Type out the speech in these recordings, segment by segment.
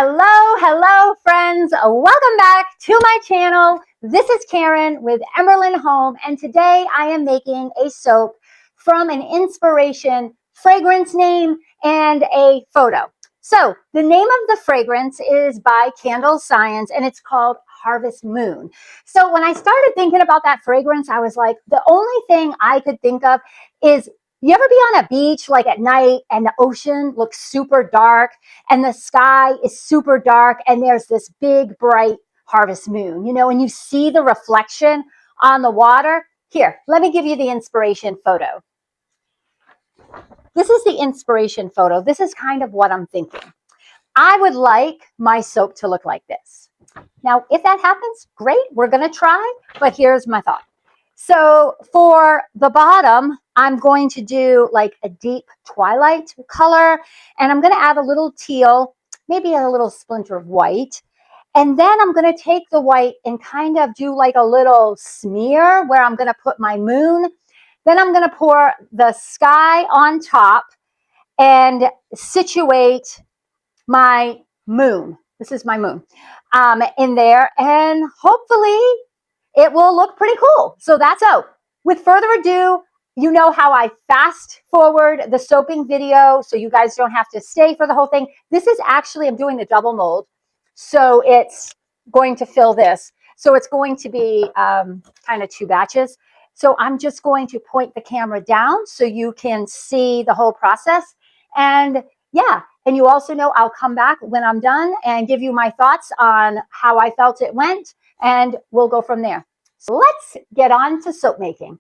Hello friends, welcome back to my channel. This is Karen with Emberlyn Home, and today I am making a soap from an inspiration, fragrance name, and a photo. So the name of the fragrance is by Candle Science, and it's called Harvest Moon. So when I started thinking about that fragrance, I was like, the only thing I could think of is, you ever be on a beach like at night and the ocean looks super dark and the sky is super dark and there's this big bright harvest moon, and you see the reflection on the water? Here, let me give you the inspiration photo. This is the inspiration photo. This is kind of what I'm thinking. I would like my soap to look like this. Now, if that happens, great, we're going to try, but here's my thought. So for the bottom, I'm going to do like a deep twilight color, and I'm going to add a little teal, maybe a little splinter of white. And then I'm going to take the white and kind of do like a little smear where I'm going to put my moon. Then I'm going to pour the sky on top and situate my moon. This is my moon in there, and hopefully it will look pretty cool. So that's out. With further ado, you know how I fast forward the soaping video so you guys don't have to stay for the whole thing. This is actually, I'm doing the double mold. So it's going to fill this. So it's going to be kind of two batches. So I'm just going to point the camera down so you can see the whole process. And yeah, and you also know I'll come back when I'm done and give you my thoughts on how I felt it went, and we'll go from there. So let's get on to soap making.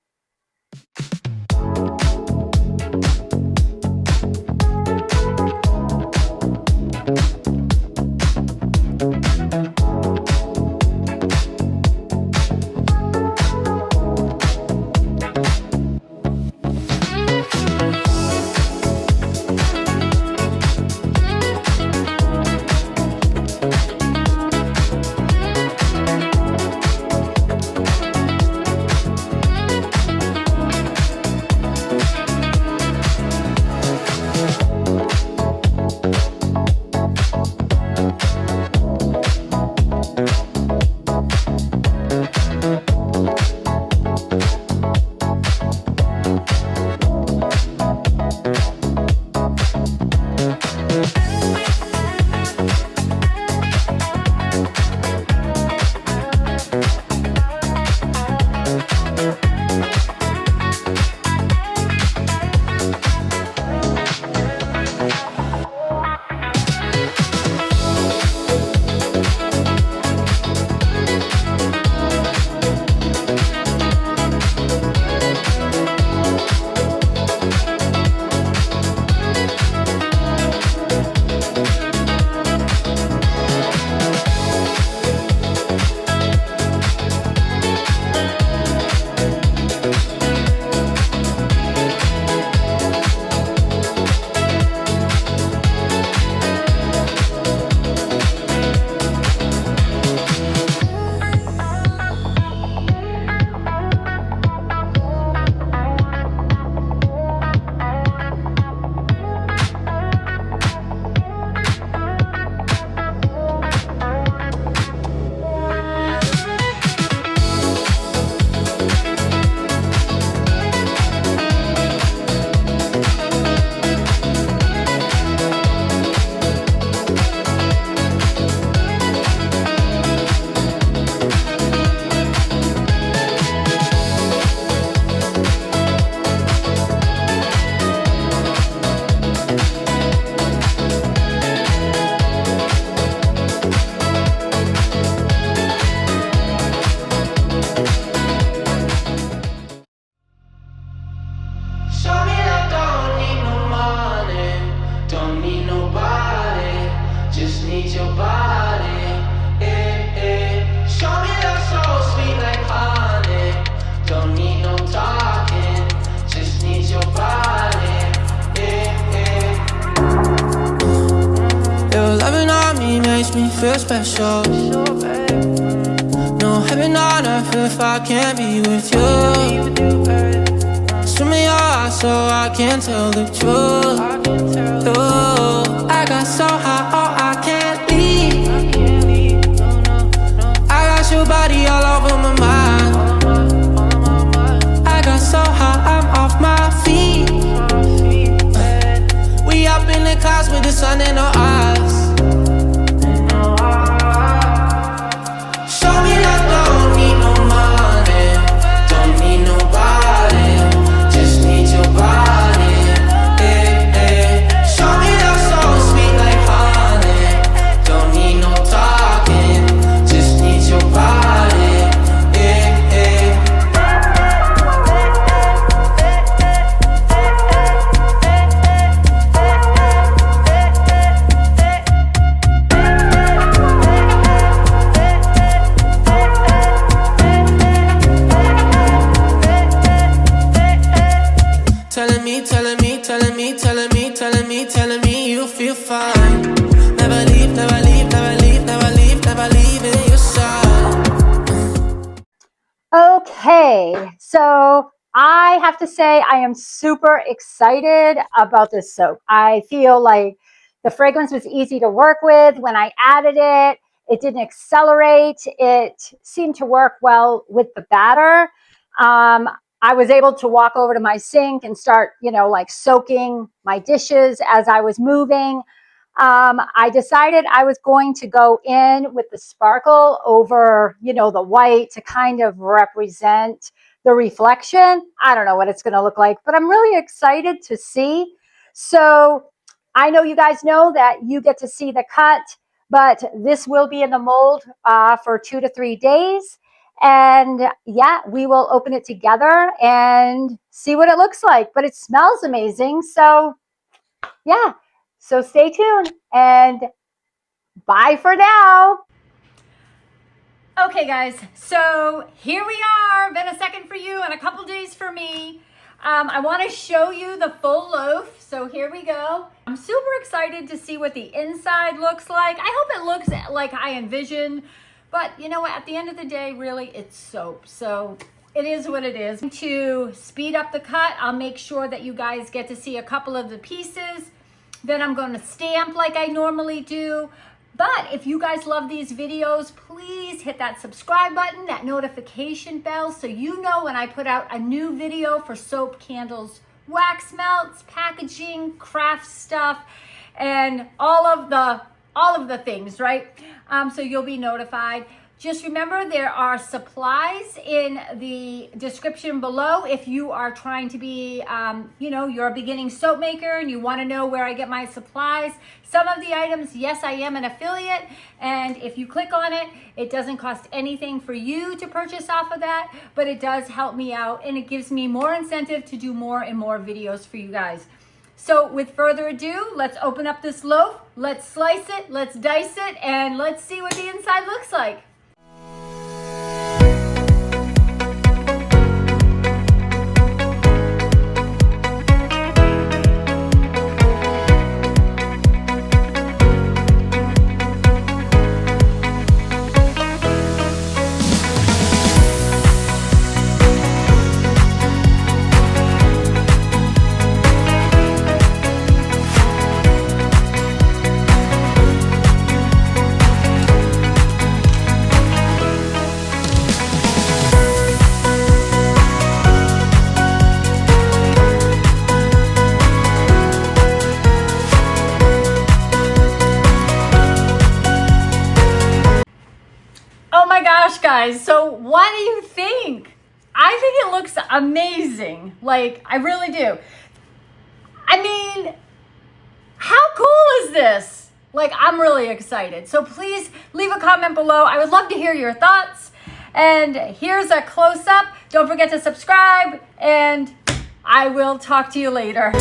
Feel special. No heaven on earth if I can't be with you. Swim in your eyes so I can tell the truth. I got so high, oh, I can't leave. So I have to say I am super excited about this soap. I feel like the fragrance was easy to work with when I added it. It didn't accelerate. It seemed to work well with the batter. I was able to walk over to my sink and start, like soaking my dishes as I was moving. I decided I was going to go in with the sparkle over, the white to kind of represent the reflection. I don't know what it's going to look like, but I'm really excited to see. So I know you guys know that you get to see the cut, but this will be in the mold for 2 to 3 days. And yeah, we will open it together and see what it looks like. But it smells amazing. So yeah, so stay tuned and bye for now. Okay, guys, so here we are. Been a second for you and a couple days for me. I want to show you the full loaf. So here we go. I'm super excited to see what the inside looks like. I hope it looks like I envisioned, but you know what? At the end of the day, really, it's soap. So it is what it is. To speed up the cut, I'll make sure that you guys get to see a couple of the pieces. Then I'm going to stamp like I normally do. But if you guys love these videos, please hit that subscribe button, that notification bell, so you know when I put out a new video for soap, candles, wax melts, packaging, craft stuff, and all of the things, right? So you'll be notified. Just remember, there are supplies in the description below if you are trying to be, you're a beginning soap maker and you want to know where I get my supplies. Some of the items, yes, I am an affiliate, and if you click on it, it doesn't cost anything for you to purchase off of that, but it does help me out and it gives me more incentive to do more and more videos for you guys. So with further ado, let's open up this loaf, let's slice it, let's dice it, and let's see what the inside looks like. Oh my gosh, guys. So what do you think? I think it looks amazing. Like, I really do. I mean, how cool is this? Like, I'm really excited. So please leave a comment below. I would love to hear your thoughts. And here's a close-up. Don't forget to subscribe, and I will talk to you later.